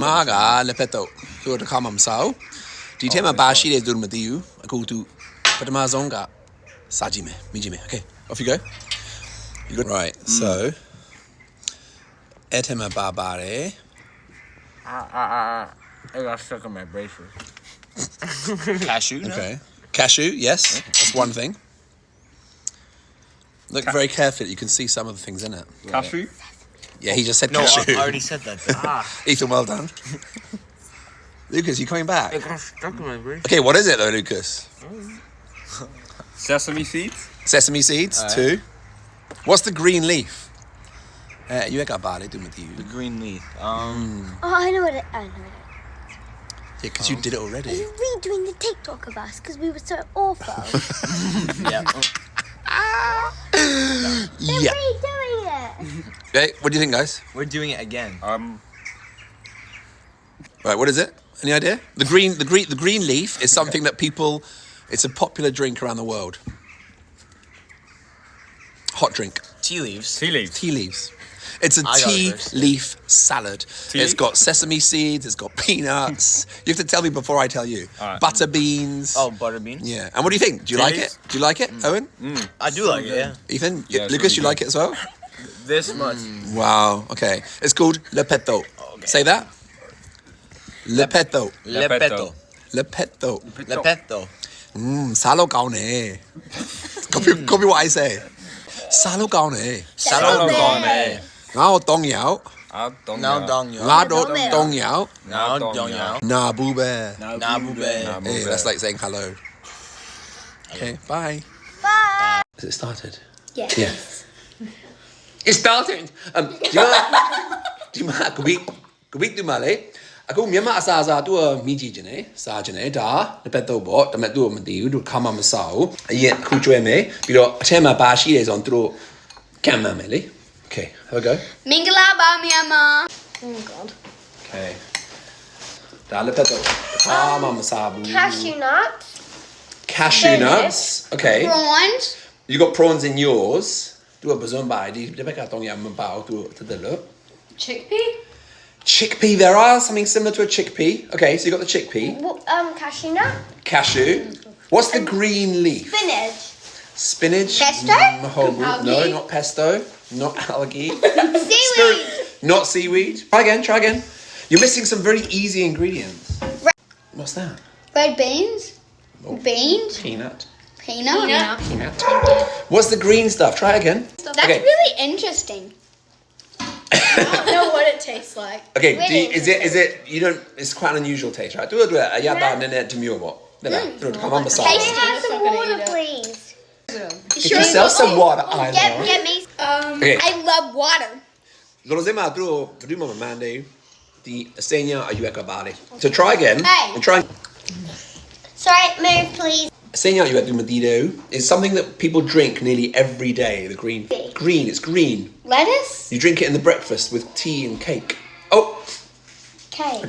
Maga lepeto. Tu the kamam sao. Di tema bashi de durmadiu. Aku tu patamazonga. Sajime. Mijime. Okay, off you go. You good? Right, so etema babare. I got stuck on my braces. Cashew. No? Okay. Cashew, yes. That's one thing. Look very carefully. You can see some of the things in it. Cashew? Yeah, he just said No, cashew. I already said that. Ethan, well done. Lucas, you coming back? It got stuck in my braces. Okay, what is it though, Lucas? Sesame seeds? Sesame seeds, 2. What's the green leaf? You got bali do with you. The green leaf. Oh, I know what it. I know it. Yeah, because you did it already. Are you redoing the TikTok of us because we were so awful? Yeah. They're Yeah. redoing it. Okay, what do you think, guys? We're doing it again. Right, what is it? Any idea? The green leaf is something that people. It's a popular drink around the world. Hot drink. Tea leaves. Tea leaves. Tea leaves. It's a I got it tea first. leaf salad. It's leaf? got sesame seeds. It's got peanuts. You have to tell me before I tell you. All right. Butter beans. Oh, butterbean. Yeah. And what do you think? Do you Tea like leaves? it? Do you like it, Owen? I do like it. Yeah. Ethan? Yeah, it's Lucas, really you good. like it as well? This much. Wow. Okay. It's called lepeto. Okay. Say that. Lepeto. Lepeto. Lepeto. Lepeto. Salo gaone. Copy what I say. Salo gaone. Salogone. Ngao tong yao. Now dong yo. Ngao tong yao. Now dong yo. Na bube. Nabube. Hey, that's like saying hello. Okay, bye. Bye. Has it started? Yeah. Yeah. It's started. Di ma kubik tu male. Aku Myanmar asa tu miji jene sa jene da the peto bo the tu ma ti tu kama ma sao. Yen ku chwe me. Pi do a the ma ba shi de son tu do kan ma me le. Okay, have a go. Mingalaba Myanmar. Oh God. Okay. Da le peto. Kama ma sa bu. Cashew nuts. Cashew nuts. Okay. Prawns. You got prawns in yours. Do a bazon bai di de beka tong yam bao to the look. Chickpea. Chickpea, there are something similar to a chickpea. Okay, so you got the chickpea. Cashew nut. Cashew. What's the green leaf? Spinach. Spinach. Pesto? Mahobu. No, Algae? not pesto. Not algae. Seaweed. Not seaweed. Try again. You're missing some very easy ingredients. What's that? Red beans. Oh. Beans. Peanut. Peanut. Peanut. What's the green stuff? Try again. That's Okay. really interesting. I don't know what it tastes like. Okay, Really is it, you don't, it's quite an unusual taste, right? Do it. Ayada nene demure. Taste I'm have some not gonna water, eat it. please. Get yourself some water. I know. Get me. Okay. I love water. Lorozema duro kaduma mande the senya ayueka bali. So try again. Hey. And try. Sorry, move, please. Senya ayueka medido is something that people drink nearly every day. The green. Green. It's green. Lettuce. You drink it in the breakfast with tea and cake. Oh, Okay. I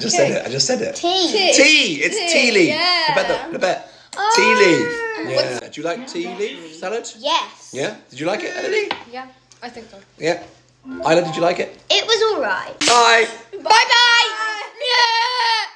just said it. Tea. Tea. It's tea leaf. yeah. The bet. Tea leaf. Yeah. Do you like tea leaf salad? Yes. Yeah. Did you like it, Elodie? Yeah, I think so. Yeah. Isla, did you like it? It was alright. Bye. Bye bye. Yeah.